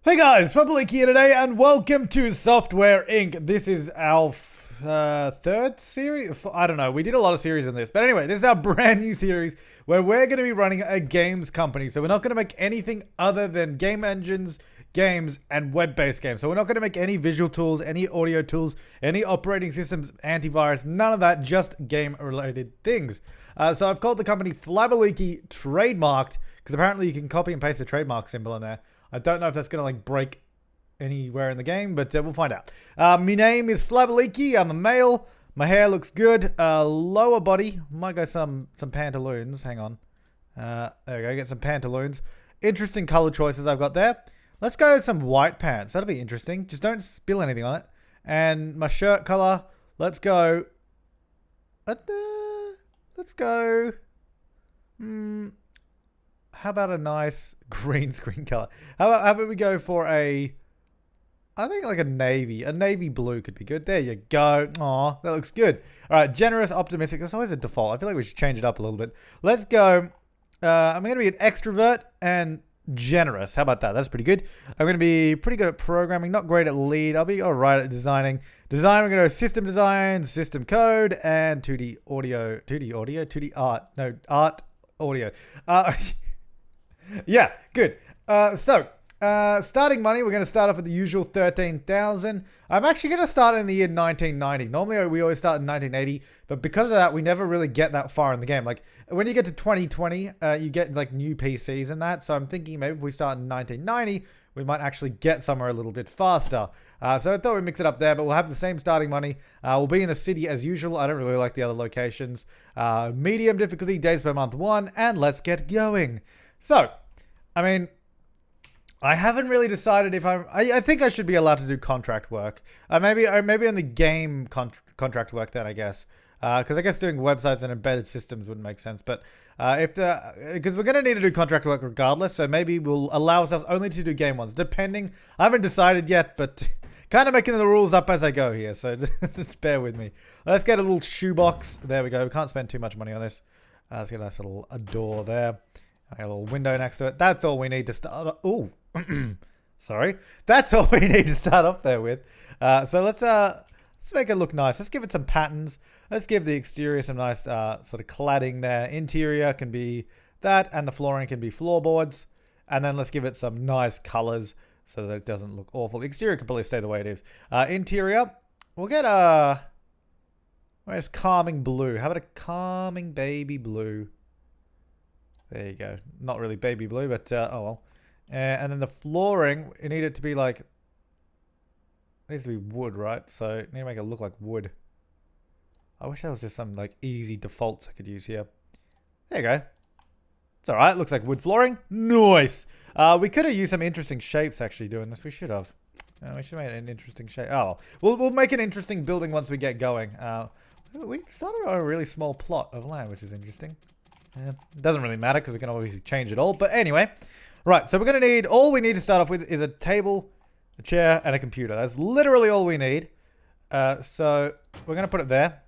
Hey guys, Flabaliki here today, and welcome to Software Inc. This is our third series? I don't know, we did a lot of series in this. But anyway, this is our brand new series where we're going to be running a games company. So we're not going to make anything other than game engines, games, and web-based games. So we're not going to make any visual tools, any audio tools, any operating systems, antivirus, none of that, just game-related things. So I've called the company Flabaliki Trademarked, because apparently you can copy and paste the trademark symbol in there. I don't know if that's going to break anywhere in the game, but we'll find out. My name is Flabaliki. I'm a male. My hair looks good. Lower body. Might go some pantaloons. Hang on. There we go. Get some pantaloons. Interesting color choices I've got there. Let's go with some white pants. That'll be interesting. Just don't spill anything on it. And my shirt color. Let's go. Let's go. How about a nice green screen color? How about we go for I think like a navy blue could be good. There you go. Aw, that looks good. All right, generous, optimistic. That's always a default. I feel like we should change it up a little bit. Let's go. I'm going to be an extrovert and generous. How about that? That's pretty good. I'm going to be pretty good at programming, not great at lead. I'll be all right at designing. We're going to go system design, system code, and 2D audio, 2D art. No, art, audio. Yeah, good. Starting money, we're going to start off with the usual 13,000. I'm actually going to start in the year 1990. Normally, we always start in 1980, but because of that, we never really get that far in the game. Like, when you get to 2020, you get, like, new PCs and that, so I'm thinking maybe if we start in 1990, we might actually get somewhere a little bit faster. So I thought we'd mix it up there, but we'll have the same starting money. We'll be in the city as usual. I don't really like the other locations. Medium difficulty, days per month 1, and let's get going. So, I mean, I haven't really decided if I think I should be allowed to do contract work. Maybe on the game contract work then, I guess. Because I guess doing websites and embedded systems wouldn't make sense. But because we're going to need to do contract work regardless, so maybe we'll allow ourselves only to do game ones, depending. I haven't decided yet, but kind of making the rules up as I go here, so just bear with me. Let's get a little shoebox. There we go. We can't spend too much money on this. Let's get a nice little door there. I got a little window next to it. That's all we need to start. Oh, sorry. That's all we need to start off there with. So let's make it look nice. Let's give it some patterns. Let's give the exterior some nice sort of cladding there. Interior can be that, and the flooring can be floorboards. And then let's give it some nice colors so that it doesn't look awful. The exterior can probably stay the way it is. Interior, we'll get where's calming blue? How about a calming baby blue? There you go. Not really baby blue, but oh well. And then the flooring, you need it to be like, it needs to be wood, right? So you need to make it look like wood. I wish there was just some like easy defaults I could use here. There you go. It's all right. Looks like wood flooring. Nice. We could have used some interesting shapes actually doing this. We should have. We should have made an interesting shape. Oh, we'll make an interesting building once we get going. We started on a really small plot of land, which is interesting. It doesn't really matter because we can obviously change it all. But anyway, right. So we're going to need, all we need to start off with is a table, a chair, and a computer. That's literally all we need. So we're going to put it there.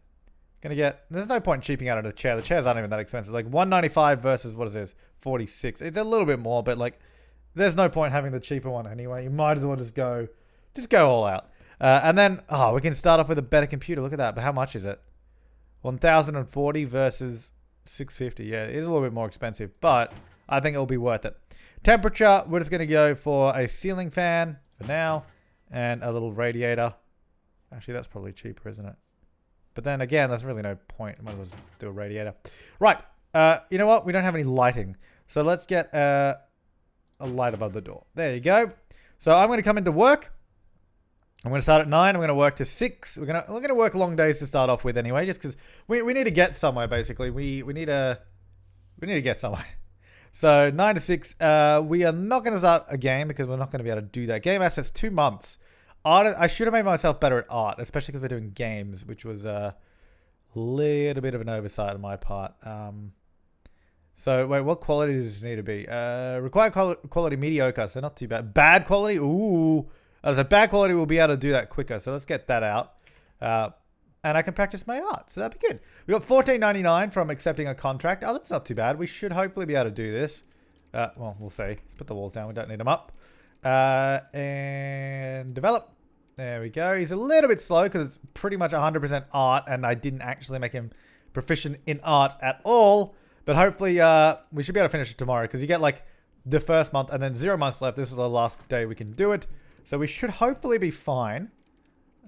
There's no point cheaping out at a chair. The chairs aren't even that expensive. Like 195 versus, what is this? 46. It's a little bit more, but like, there's no point having the cheaper one anyway. You might as well just go all out. And then, we can start off with a better computer. Look at that. But how much is it? 1,040 versus 650. Yeah, it is a little bit more expensive, but I think it'll be worth it. Temperature, we're just going to go for a ceiling fan for now and a little radiator. Actually, that's probably cheaper, isn't it? But then again, there's really no point. Might as well just do a radiator. Right. You know what? We don't have any lighting. So let's get a light above the door. There you go. So I'm going to come into work. I'm going to start at 9. I'm going to work to 6. We're going to work long days to start off with anyway, just because we need to get somewhere, basically. We need to get somewhere. So 9 to 6. We are not going to start a game because we're not going to be able to do that. Game aspects 2 months. Art, I should have made myself better at art, especially because we're doing games, which was a little bit of an oversight on my part. So wait, what quality does this need to be? Required quality mediocre, so not too bad. Bad quality, ooh. So bad quality, we'll be able to do that quicker. So let's get that out. And I can practice my art. So that'd be good. We got $14.99 from accepting a contract. Oh, that's not too bad. We should hopefully be able to do this. Well, we'll see. Let's put the walls down. We don't need them up. And develop. There we go. He's a little bit slow because it's pretty much 100% art, and I didn't actually make him proficient in art at all. But hopefully we should be able to finish it tomorrow because you get like the first month and then 0 months left. This is the last day we can do it. So we should hopefully be fine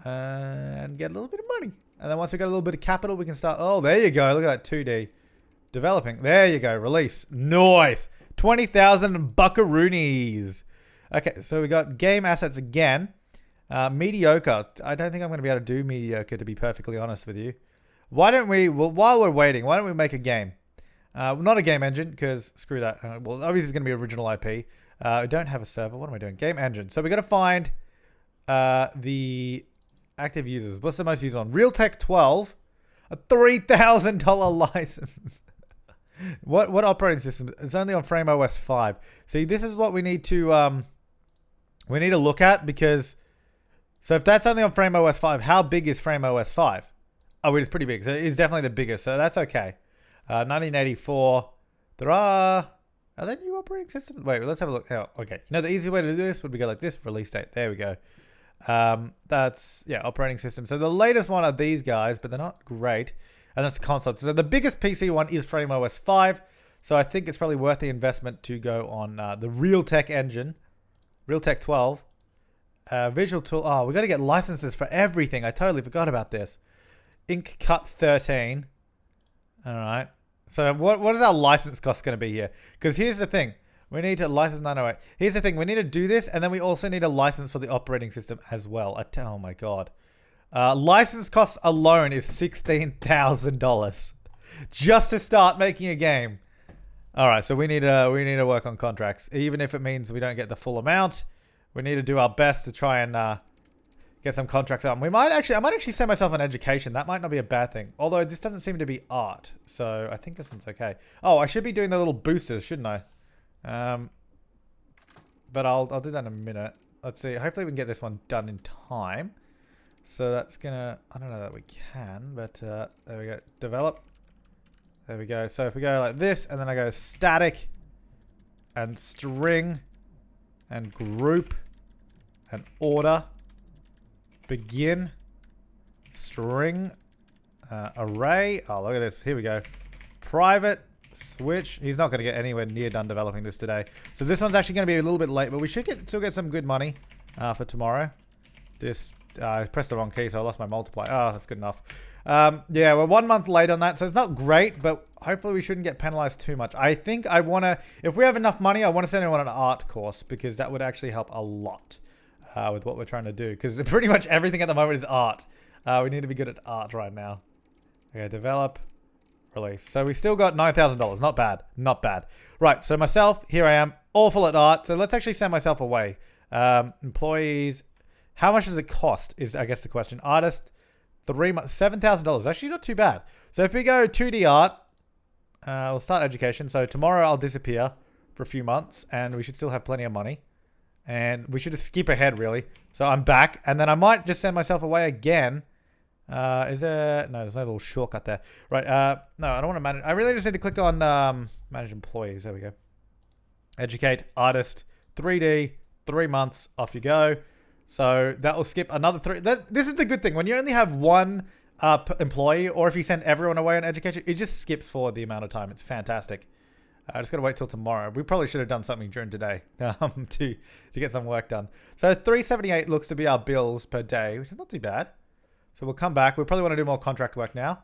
and get a little bit of money. And then once we got a little bit of capital, we can start. Oh, there you go. Look at that 2D developing. There you go. Release. Nice. 20,000 buckaroonies. Okay, so we got game assets again. Mediocre. I don't think I'm going to be able to do mediocre, to be perfectly honest with you. Why don't we, well, while we're waiting, why don't we make a game? Not a game engine, because screw that. Well, obviously it's going to be original IP. We don't have a server. What am I doing? Game engine. So we got to find the active users. What's the most used one? Realtek 12. A $3,000 license. What operating system? It's only on Frame OS 5. See, this is what we need to look at, because so if that's only on Frame OS 5, how big is Frame OS 5? Oh, it is pretty big. So it's definitely the biggest. So that's okay. 1984. There are there new operating systems? Wait, let's have a look. Oh, okay. You know, the easy way to do this would be go like this. Release date. There we go. That's, yeah, operating system. So the latest one are these guys, but they're not great. And that's the console. So the biggest PC one is Frame OS 5. So I think it's probably worth the investment to go on the Realtek engine. Realtek 12. Visual Tool. Oh, we got to get licenses for everything. I totally forgot about this. Ink Cut 13. All right. So what is our license cost going to be here? Because here's the thing. We need to license 908. Here's the thing. We need to do this, and then we also need a license for the operating system as well. Oh my god. License costs alone is $16,000 just to start making a game. All right, so we need to work on contracts, even if it means we don't get the full amount. We need to do our best to try and get some contracts out. And I might actually send myself an education. That might not be a bad thing. Although this doesn't seem to be art, so I think this one's okay. Oh, I should be doing the little boosters, shouldn't I? But I'll do that in a minute. Let's see. Hopefully we can get this one done in time. So that's gonna, I don't know that we can, but there we go. Develop. There we go. So if we go like this, and then I go static, and string, and group, and order, begin, string, array. Oh, look at this. Here we go. Private, switch. He's not going to get anywhere near done developing this today. So this one's actually going to be a little bit late, but we should still get some good money for tomorrow. I pressed the wrong key, so I lost my multiplier. Oh, that's good enough. Yeah, we're 1 month late on that, so it's not great, but hopefully we shouldn't get penalized too much. I think I want to, if we have enough money, I want to send him on an art course, because that would actually help a lot with what we're trying to do, because pretty much everything at the moment is art. We need to be good at art right now. Okay, develop, release. So we still got $9,000. Not bad. Not bad. Right, so myself, here I am, awful at art. So let's actually send myself away. Employees. How much does it cost is, I guess, the question. Artist, 3 months, $7,000. Actually, not too bad. So if we go 2D art, we'll start education. So tomorrow I'll disappear for a few months, and we should still have plenty of money. And we should just skip ahead, really. So I'm back, and then I might just send myself away again. Is there... No, there's no little shortcut there. Right, no, I don't want to manage... I really just need to click on manage employees. There we go. Educate, artist, 3D, 3 months, off you go. So that will skip another 3. This is the good thing. When you only have one employee, or if you send everyone away on education, it just skips forward the amount of time. It's fantastic. I just got to wait till tomorrow. We probably should have done something during today to get some work done. So 378 looks to be our bills per day, which is not too bad. So we'll come back. We probably want to do more contract work now.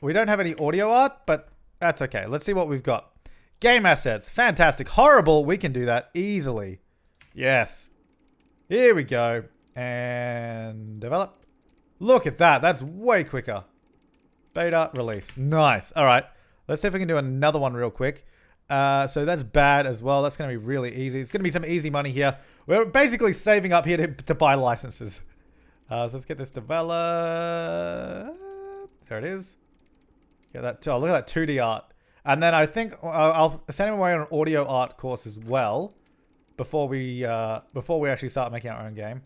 We don't have any audio art, but that's okay. Let's see what we've got. Game assets. Fantastic. Horrible. We can do that easily. Yes. Here we go. And develop. Look at that. That's way quicker. Beta release. Nice. All right. Let's see if we can do another one real quick. So that's bad as well. That's going to be really easy. It's going to be some easy money here. We're basically saving up here to buy licenses. So let's get this developed. There it is. Get that. Oh, look at that 2D art. And then I think I'll send him away on an audio art course as well before we actually start making our own game.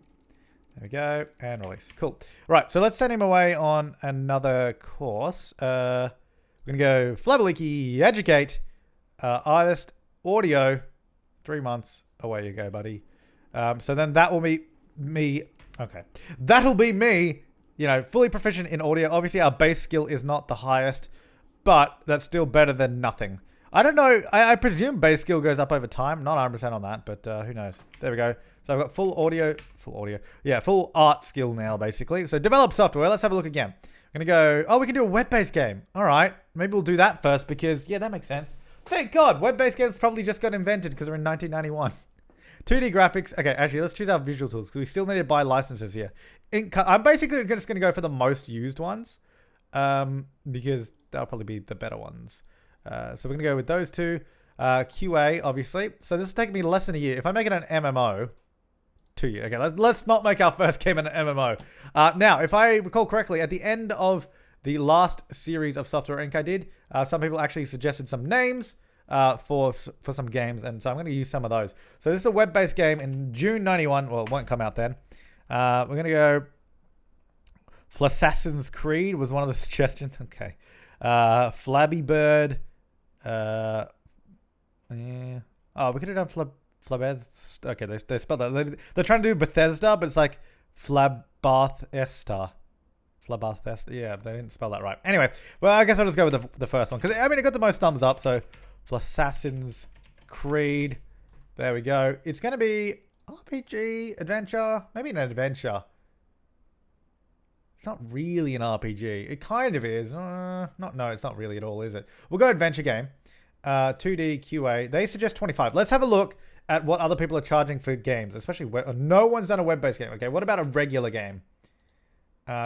There we go. And release. Cool. Right. So let's send him away on another course. We're going to go Flabaliki, educate, artist, audio, 3 months, Away you go, buddy. So then that will be me. Okay. That'll be me, fully proficient in audio. Obviously, our base skill is not the highest, but that's still better than nothing. I don't know. I presume base skill goes up over time. Not 100% on that, but who knows? There we go. So I've got full audio. Yeah, full art skill now, basically. So develop software. Let's have a look again. I'm going to go, oh, we can do a web-based game. All right. Maybe we'll do that first because, yeah, that makes sense. Thank God. Web-based games probably just got invented because we're in 1991. 2D graphics. Okay, actually, let's choose our visual tools because we still need to buy licenses here. I'm basically just going to go for the most used ones because they'll probably be the better ones. So we're going to go with those two. QA, obviously. So this is taking me less than a year. If I make it an MMO, 2 years. Okay, let's not make our first game an MMO. Now, if I recall correctly, at the end of the last series of Software Inc. I did, some people actually suggested some names for some games, and so I'm going to use some of those. So this is a web-based game in June 91. Well, it won't come out then. We're going to go Assassin's Creed was one of the suggestions. Okay. Flabby Bird. Yeah. Oh, we could have done Flabethesda. Okay, they spelled that. They're trying to do Bethesda, but it's like Flabathesda. Flabathesda. Yeah, they didn't spell that right. Anyway, well, I guess I'll just go with the first one. Because, I mean, it got the most thumbs up. So, Assassin's Creed. There we go. It's going to be RPG, adventure. Maybe an adventure. It's not really an RPG. It kind of is. No, it's not really at all, is it? We'll go adventure game. 2D QA. They suggest 25. Let's have a look at what other people are charging for games, especially no one's done a web-based game. Okay, what about a regular game?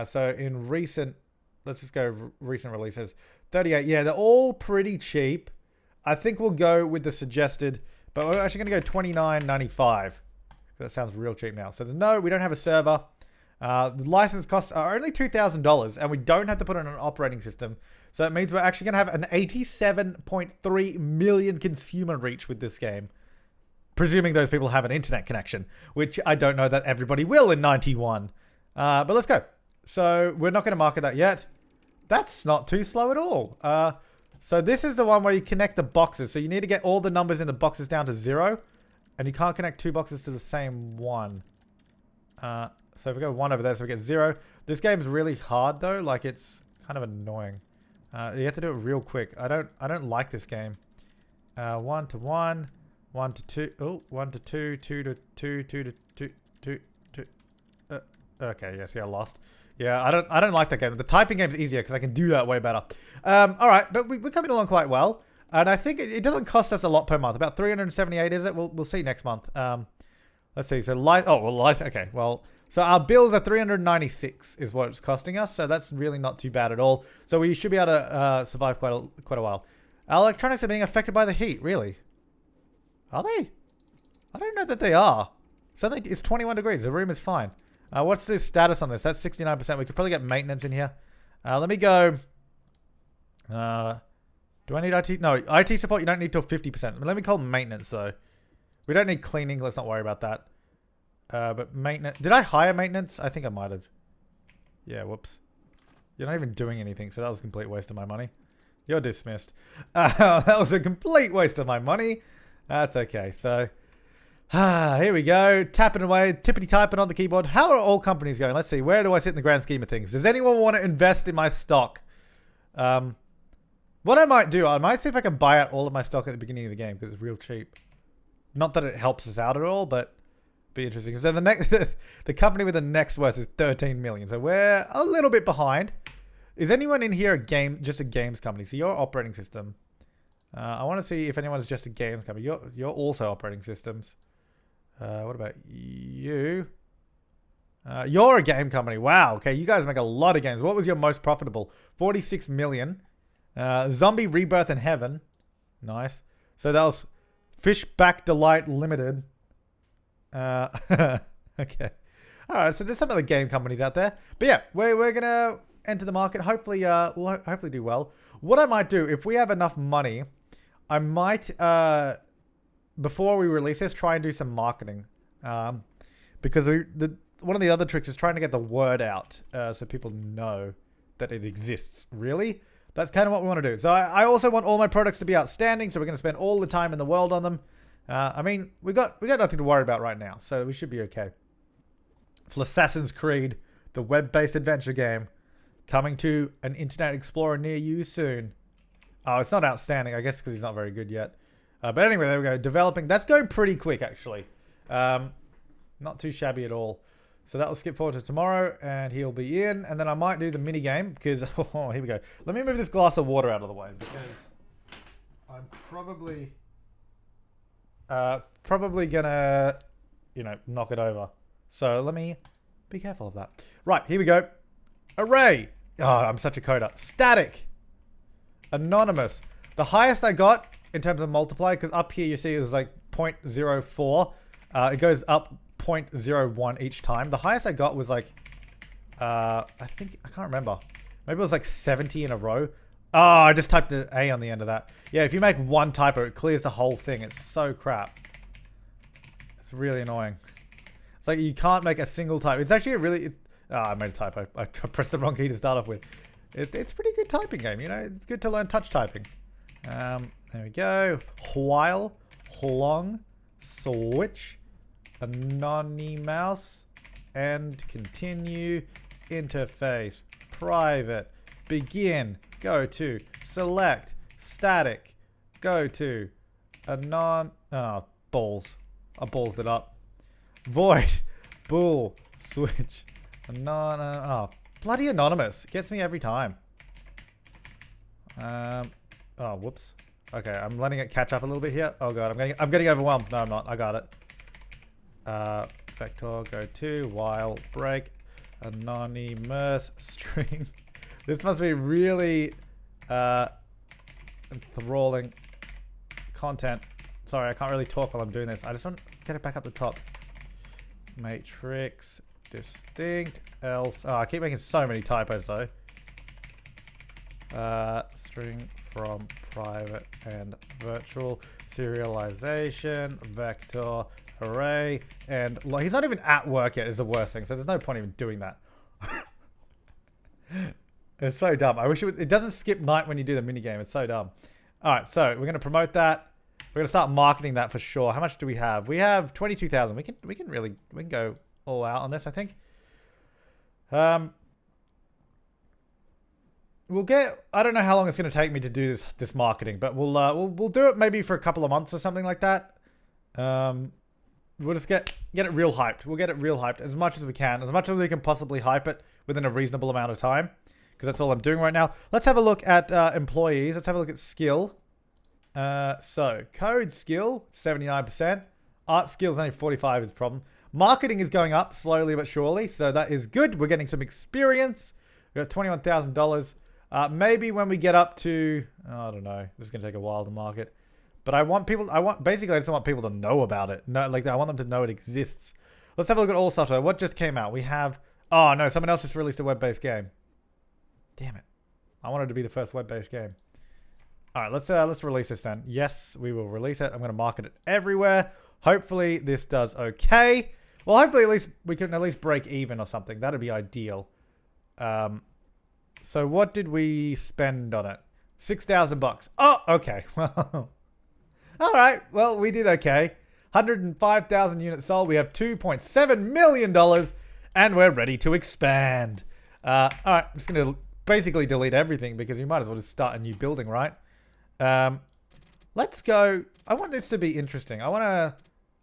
So in recent, let's just go recent releases. 38. Yeah, they're all pretty cheap. I think we'll go with the suggested, but we're actually going to go $29.95. That sounds real cheap now. So we don't have a server. The license costs are only $2,000, and we don't have to put in an operating system. So it means we're actually going to have an 87.3 million consumer reach with this game. Presuming those people have an internet connection, which I don't know that everybody will in 91. But let's go. So we're not going to market that yet. That's not too slow at all. So this is the one where you connect the boxes. So you need to get all the numbers in the boxes down to 0. And you can't connect 2 boxes to the same one. So if we go 1 over there, so we get 0. This game's really hard though. Like it's kind of annoying. You have to do it real quick. I don't like this game. 1 to 1, 1 to 2. Oh, 1 to 2, 2 to 2, 2 to 2, 2, 2. Okay, yes, yeah, I lost. Yeah, I don't like that game. The typing game's easier because I can do that way better. All right, but we're coming along quite well. And I think it doesn't cost us a lot per month. About 378, is it? We'll see next month. Let's see. So okay. Well, so our bills are 396 is what it's costing us. So that's really not too bad at all. So we should be able to survive quite a while. Our electronics are being affected by the heat. Really? Are they? I don't know that they are. So it's 21 degrees. The room is fine. What's the status on this? That's 69%. We could probably get maintenance in here. Let me go. Do I need IT? No, IT support you don't need till 50%. Let me call maintenance though. We don't need cleaning. Let's not worry about that. But maintenance. Did I hire maintenance? I think I might have. Yeah, whoops. You're not even doing anything, so that was a complete waste of my money. You're dismissed. That was a complete waste of my money. That's okay. So, here we go. Tapping away, tippity-typing on the keyboard. How are all companies going? Let's see. Where do I sit in the grand scheme of things? Does anyone want to invest in my stock? What I might do, I might see if I can buy out all of my stock at the beginning of the game because it's real cheap. Not that it helps us out at all, but be interesting. So the company with the next worst is 13 million. So we're a little bit behind. Is anyone in here just a games company? So your operating system. I want to see if anyone's just a games company. You're also operating systems. What about you? You're a game company. Wow. Okay, you guys make a lot of games. What was your most profitable? 46 million. Zombie Rebirth in Heaven. Nice. So that was Fishback Delight Limited. Okay. Alright, so there's some other game companies out there. But yeah, we're gonna enter the market. Hopefully, we'll hopefully do well. What I might do, if we have enough money, I might, before we release this, try and do some marketing. Because one of the other tricks is trying to get the word out so people know that it exists. Really? That's kind of what we want to do. So I also want all my products to be outstanding, so we're going to spend all the time in the world on them. I mean, we got nothing to worry about right now, so we should be okay. Assassin's Creed, the web-based adventure game, coming to an Internet Explorer near you soon. Oh, it's not outstanding, I guess, because he's not very good yet. But anyway, there we go. Developing. That's going pretty quick, actually. Not too shabby at all. So that will skip forward to tomorrow, and he'll be in. And then I might do the mini game because, oh, here we go. Let me move this glass of water out of the way because I'm probably gonna, knock it over. So let me be careful of that. Right, here we go. Array. Oh, I'm such a coder. Static. Anonymous. The highest I got in terms of multiply, because up here you see it was like 0.04. It goes up 0.01 each time. The highest I got was like, I can't remember. Maybe it was like 70 in a row. Oh, I just typed an A on the end of that. Yeah, if you make one typo, it clears the whole thing. It's so crap. It's really annoying. It's like you can't make a single typo. It's actually I made a typo. I pressed the wrong key to start off with. It's a pretty good typing game, It's good to learn touch typing. There we go. While, long, switch, anonymous, and continue, interface, private, begin, go to, select, static, go to, balls. I ballsed it up. Void, bool, switch, bloody anonymous. Gets me every time. Oh, whoops. Okay, I'm letting it catch up a little bit here. Oh god, I'm getting overwhelmed. No, I'm not. I got it. Vector, go to, while, break, anonymous, string. This must be really enthralling content. Sorry, I can't really talk while I'm doing this. I just want to get it back up the top. Matrix, distinct, else. Oh, I keep making so many typos though. String from private and virtual, serialization, vector, array, and he's not even at work yet is the worst thing, so there's no point even doing that. It's so dumb. I wish it doesn't skip night when you do the minigame. It's so dumb. Alright, so we're going to promote that. We're going to start marketing that for sure. How much do we have? We have 22,000. We can go all out on this, I think. We'll get, I don't know how long it's going to take me to do this marketing, but we'll do it maybe for a couple of months or something like that. We'll just get it real hyped. We'll get it real hyped as much as we can, as much as we can possibly hype it within a reasonable amount of time, because that's all I'm doing right now. Let's have a look at employees. Let's have a look at skill. So code skill 79%, art skills only 45 is the problem. Marketing is going up slowly but surely, so that is good. We're getting some experience. We got $21,000. Maybe when we get up to, I don't know, this is gonna take a while to market, but I basically I just want people to know about it. No, like I want them to know it exists. Let's have a look at all software. What just came out? We have, oh no, someone else just released a web-based game. Damn it. I wanted to be the first web-based game. All right, let's release this then. Yes, we will release it. I'm going to market it everywhere. Hopefully this does okay. Well, hopefully at least we can at least break even or something. That'd be ideal. So what did we spend on it? $6,000. Oh, okay. Well, all right. Well, we did okay. 105,000 units sold. We have $2.7 million, and we're ready to expand. All right, I'm just going to basically delete everything because you might as well just start a new building, right? Let's go. I want this to be interesting. I want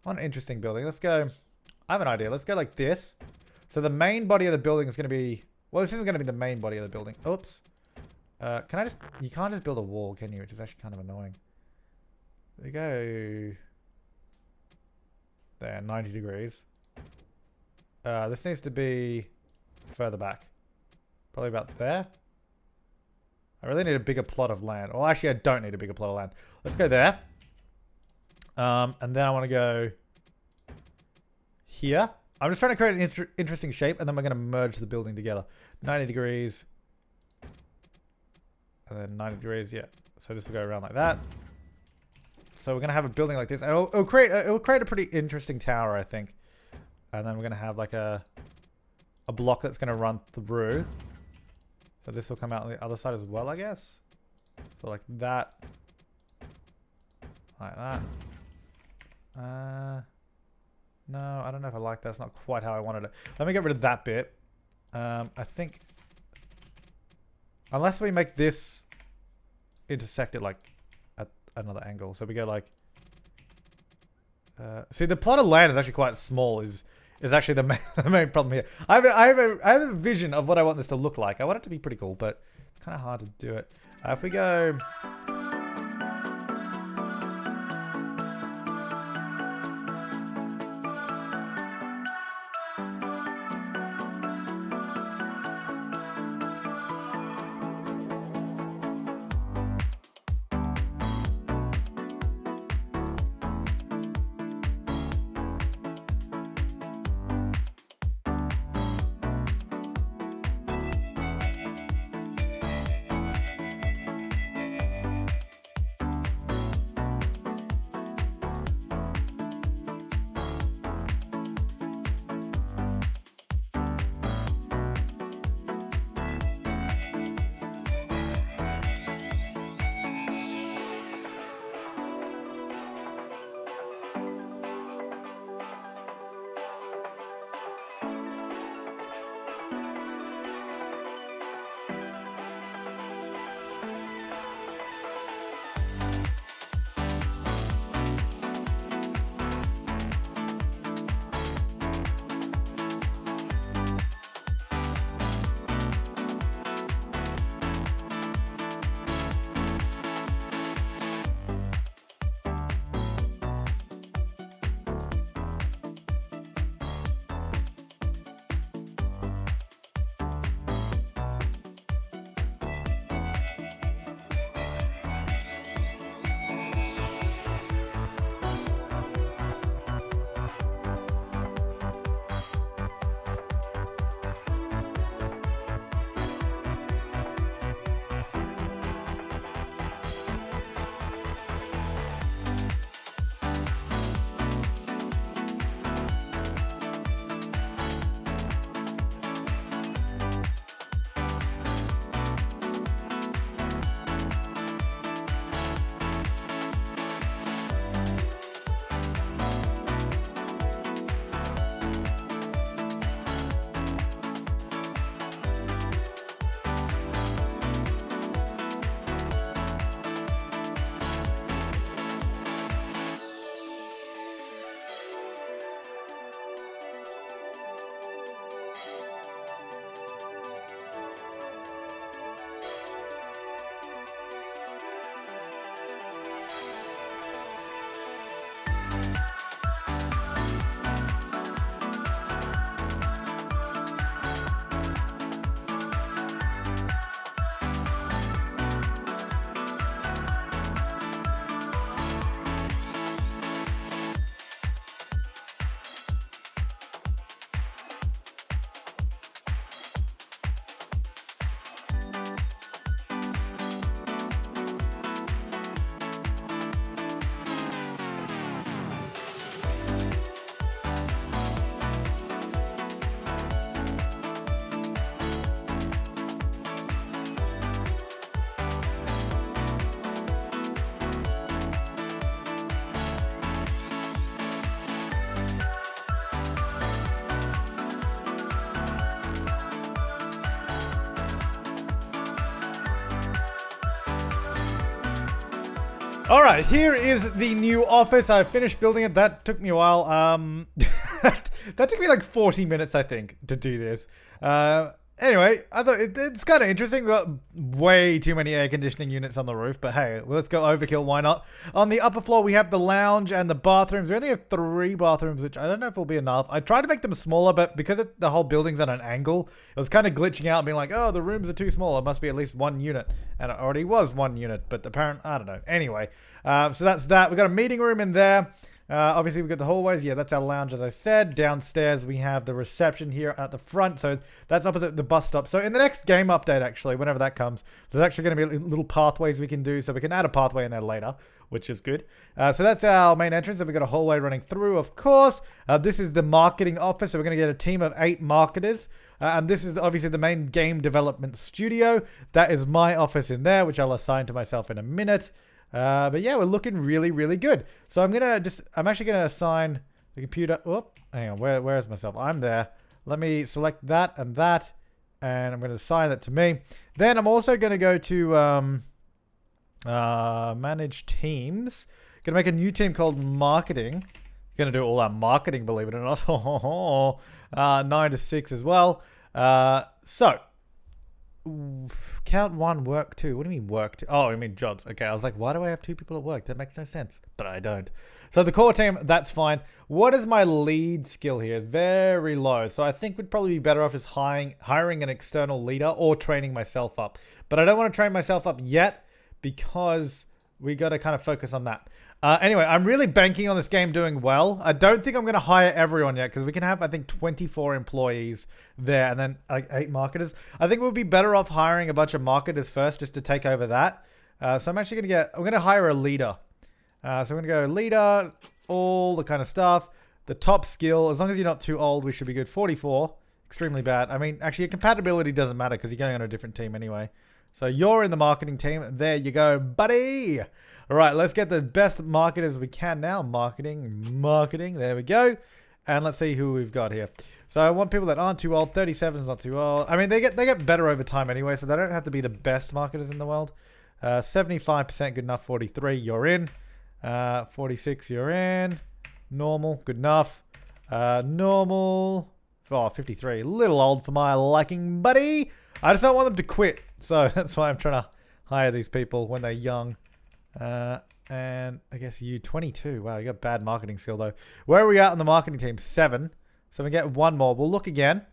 an interesting building. Let's go. I have an idea. Let's go like this. So the main body of the building is going to be, well, this isn't going to be the main body of the building. Oops. You can't just build a wall, can you? Which is actually kind of annoying. There we go. There, 90 degrees. This needs to be further back. Probably about there. I really need a bigger plot of land. Well, actually, I don't need a bigger plot of land. Let's go there. And then I want to go here. I'm just trying to create an interesting shape, and then we're going to merge the building together. 90 degrees. And then 90 degrees, yeah. So just to go around like that. So we're going to have a building like this. And it'll create a pretty interesting tower, I think. And then we're going to have like a block that's going to run through. So this will come out on the other side as well, I guess. So like that. Like that. No, I don't know if I like that. It's not quite how I wanted it. Let me get rid of that bit. I think... Unless we make this intersect it like at another angle. So we go like... see, the plot of land is actually quite small. Is actually the main problem here. I have a vision of what I want this to look like. I want it to be pretty cool, but it's kind of hard to do it. If we go... All right, here is the new office. I finished building it. That took me a while. That took me like 40 minutes, I think, to do this. Anyway, I thought it's kind of interesting. We've got way too many air conditioning units on the roof, but hey, let's go overkill. Why not? On the upper floor, we have the lounge and the bathrooms. We only have 3 bathrooms, which I don't know if will be enough. I tried to make them smaller, but because the whole building's at an angle, it was kind of glitching out, being like, oh, the rooms are too small. It must be at least 1 unit. And it already was 1 unit, but apparently, I don't know. Anyway, so that's that. We've got a meeting room in there. Obviously, we've got the hallways. Yeah, that's our lounge, as I said. Downstairs, we have the reception here at the front. So that's opposite the bus stop. So in the next game update, actually, whenever that comes, there's actually going to be little pathways we can do. So we can add a pathway in there later, which is good. So that's our main entrance. And we've got a hallway running through, of course. This is the marketing office. So we're going to get a team of 8 marketers. And this is obviously the main game development studio. That is my office in there, which I'll assign to myself in a minute. But yeah, we're looking really, really good. So I'm actually gonna assign the computer. Whoop, hang on, where's myself? I'm there. Let me select that, and I'm gonna assign that to me. Then I'm also gonna go to manage teams. Gonna make a new team called marketing. Gonna do all our marketing, believe it or not. 9 to 6 as well. So count 1, work 2. What do you mean work 2? Oh, I mean jobs. Okay, I was like, why do I have 2 people at work? That makes no sense. But I don't. So the core team, that's fine. What is my lead skill here? Very low. So I think we'd probably be better off just hiring an external leader or training myself up. But I don't want to train myself up yet because we got to kind of focus on that. Anyway, I'm really banking on this game doing well. I don't think I'm going to hire everyone yet because we can have, I think, 24 employees there and then like 8 marketers. I think we'll be better off hiring a bunch of marketers first just to take over that. So I'm actually I'm going to hire a leader. So I'm going to go leader, all the kind of stuff. The top skill, as long as you're not too old, we should be good. 44, extremely bad. I mean, actually, your compatibility doesn't matter because you're going on a different team anyway. So you're in the marketing team. There you go, buddy. All right, let's get the best marketers we can now. Marketing. There we go. And let's see who we've got here. So I want people that aren't too old. 37 is not too old. I mean, they get better over time anyway, so they don't have to be the best marketers in the world. 75% good enough. 43, you're in. 46, you're in. Normal, good enough. Normal. Oh, 53, a little old for my liking, buddy. I just don't want them to quit. So that's why I'm trying to hire these people when they're young. And I guess you 22. Wow, you got bad marketing skill though. Where are we at on the marketing team? 7. So we get 1 more. We'll look again.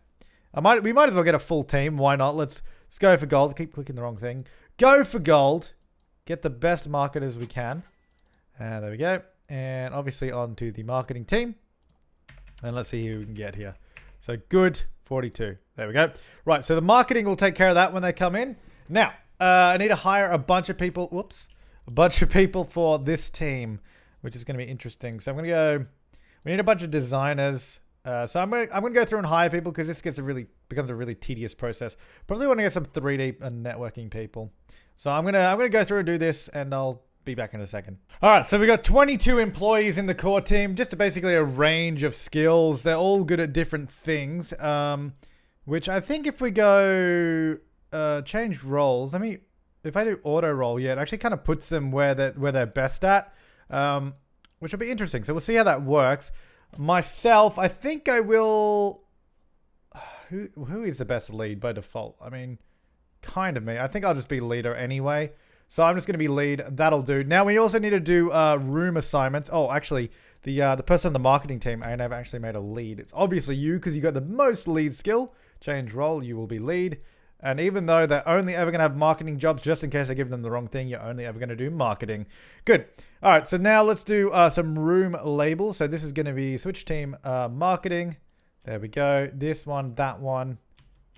We might as well get a full team. Why not? Let's go for gold. Keep clicking the wrong thing. Go for gold. Get the best marketers we can. And there we go. And obviously on to the marketing team. And let's see who we can get here. So good. 42. There we go. Right. So the marketing will take care of that when they come in. Now, I need to hire a bunch of people. Whoops. A bunch of people for this team, which is going to be interesting. So I'm going to go, we need a bunch of designers. So I'm going to go through and hire people because this becomes a really tedious process. Probably want to get some 3D and networking people. So I'm going to go through and do this and I'll be back in a second. All right. So we got 22 employees in the core team, just basically a range of skills. They're all good at different things. Which I think if we go, change roles, if I do auto roll, yeah, it actually kind of puts them where they're best at, which will be interesting. So we'll see how that works. Myself, I think I will. Who is the best lead by default? I mean, kind of me. I think I'll just be leader anyway. So I'm just going to be lead. That'll do. Now we also need to do room assignments. Oh, actually, the person on the marketing team, I never actually made a lead. It's obviously you because you got the most lead skill. Change role, you will be lead. And even though they're only ever going to have marketing jobs, just in case I give them the wrong thing, you're only ever going to do marketing. Good. All right. So now let's do some room labels. So this is going to be switch team marketing. There we go. This one, that one.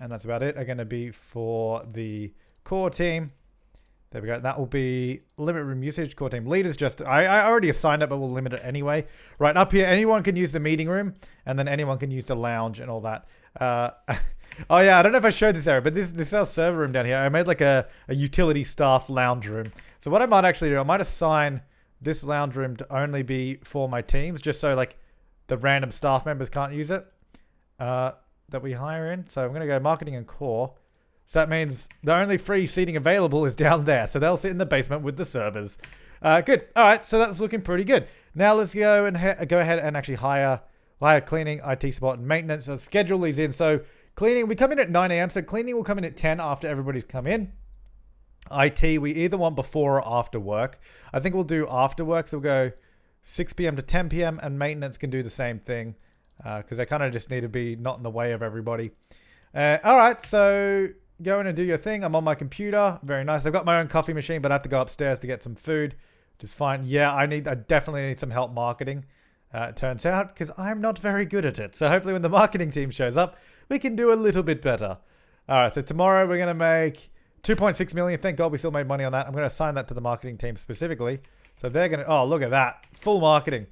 And that's about it. Are going to be for the core team. There we go. That will be limit room usage, core team leaders. Just I already assigned it, but we'll limit it anyway. Right up here, anyone can use the meeting room, and then anyone can use the lounge and all that. Oh yeah, I don't know if I showed this area, but this is our server room down here. I made like a utility staff lounge room. So what I might actually do, I might assign this lounge room to only be for my teams, just so like the random staff members can't use it that we hire in. So I'm gonna go marketing and core. So that means the only free seating available is down there. So they'll sit in the basement with the servers. Good. All right. So that's looking pretty good. Now let's go and go ahead and actually hire cleaning, IT support, and maintenance. Let's schedule these in. So cleaning, we come in at 9 a.m. So cleaning will come in at 10 after everybody's come in. IT, we either want before or after work. I think we'll do after work. So we'll go 6 p.m. to 10 p.m. and maintenance can do the same thing because they kind of just need to be not in the way of everybody. All right. So go in and do your thing. I'm on my computer. Very nice. I've got my own coffee machine, but I have to go upstairs to get some food, which is fine. Yeah, I definitely need some help marketing. It turns out, because I'm not very good at it. So hopefully when the marketing team shows up, we can do a little bit better. All right, so tomorrow we're going to make 2.6 million. Thank God we still made money on that. I'm going to assign that to the marketing team specifically. So they're going to, oh, look at that. Full marketing.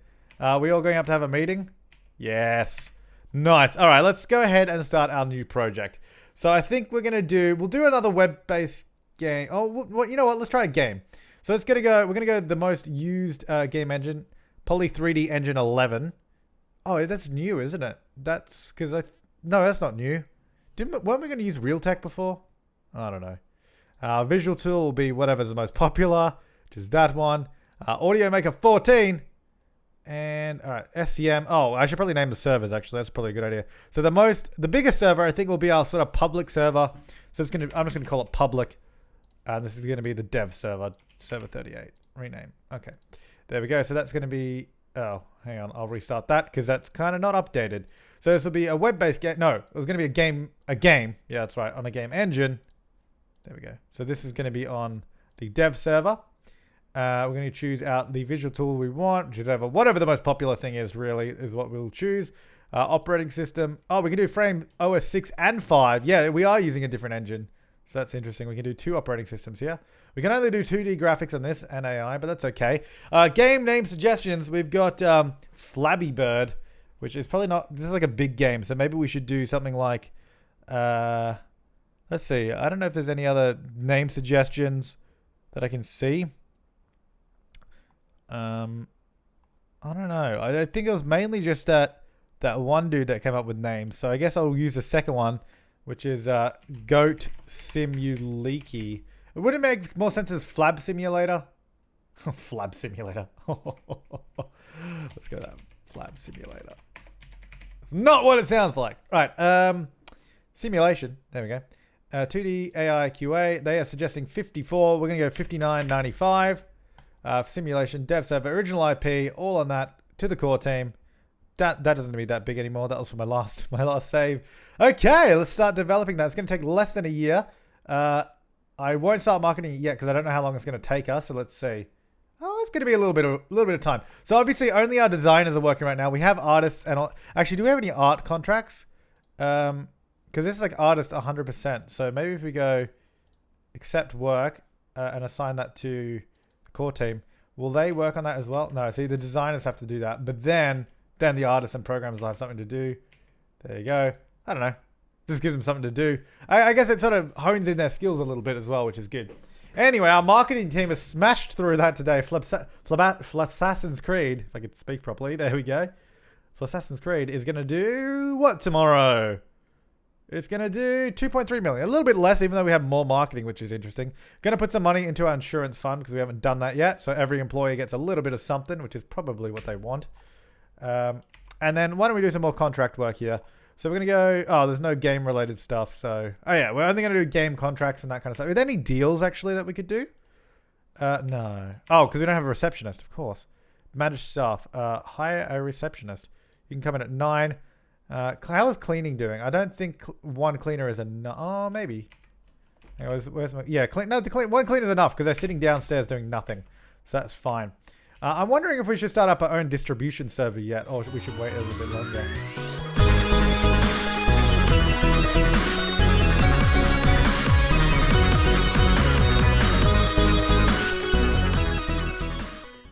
We all going up to have a meeting? Yes. Nice. All right, let's go ahead and start our new project. So I think we'll do another web-based game. Oh, well, you know what? Let's try a game. So it's gonna go. We're gonna go the most used game engine, Poly 3D Engine 11. Oh, that's new, isn't it? That's because no, that's not new. Weren't we gonna use Realtek before? I don't know. Visual tool will be whatever's the most popular, which is that one. Audio Maker 14. And all right, SCM. Oh, I should probably name the servers. Actually, that's probably a good idea. So the biggest server I think will be our sort of public server. So I'm just gonna call it public. This is gonna be the dev server, server 38. Rename. Okay, there we go. So that's gonna be. Oh, hang on. I'll restart that because that's kind of not updated. So this will be a web-based game. No, it was gonna be a game. Yeah, that's right. On a game engine. There we go. So this is gonna be on the dev server. We're going to choose out the visual tool we want, which is whatever the most popular thing is, really, is what we'll choose. Operating system. Oh, we can do frame OS 6 and 5. Yeah, we are using a different engine. So that's interesting. We can do 2 operating systems here. We can only do 2D graphics on this and AI, but that's okay. Game name suggestions. We've got Flabby Bird, which is probably not... This is like a big game, so maybe we should do something like... let's see. I don't know if there's any other name suggestions that I can see. I don't know. I think it was mainly just that one dude that came up with names. So I guess I'll use the second one, which is Goat Simuliki. It wouldn't make more sense as Flab Simulator. Flab Simulator. Let's go that. Flab Simulator. It's not what it sounds like. Right. Simulation. There we go. 2D AI QA. They are suggesting 54. We're going to go 59.95. Simulation, dev server, original IP, all on that to the core team. That doesn't need that big anymore. That was for my last save. Okay, let's start developing that. It's going to take less than a year. I won't start marketing it yet because I don't know how long it's going to take us. So let's see. Oh, it's going to be a little bit of time. So obviously, only our designers are working right now. We have artists and all. Actually, do we have any art contracts? Because this is like artist 100%. So maybe if we go accept work and assign that to core team, will they work on that as well? No, see, the designers have to do that, but then the artists and programmers will have something to do. There you go. I don't know, just gives them something to do. I guess it sort of hones in their skills a little bit as well, which is good. Anyway, our marketing team has smashed through that today. Assassin's Creed, if I could speak properly, there we go. Assassin's Creed is gonna do what tomorrow? It's going to do 2.3 million. A little bit less, even though we have more marketing, which is interesting. Going to put some money into our insurance fund because we haven't done that yet. So every employee gets a little bit of something, which is probably what they want. And then why don't we do some more contract work here? So we're going to go... Oh, there's no game-related stuff. So... Oh, yeah. We're only going to do game contracts and that kind of stuff. Are there any deals, actually, that we could do? No. Oh, because we don't have a receptionist, of course. Manage staff. Hire a receptionist. You can come in at 9. How is cleaning doing? I don't think one cleaner is enough. Oh, maybe. Anyways, where's my... Yeah, one cleaner is enough because they're sitting downstairs doing nothing. So that's fine. I'm wondering if we should start up our own distribution server yet, or we should wait a little bit longer.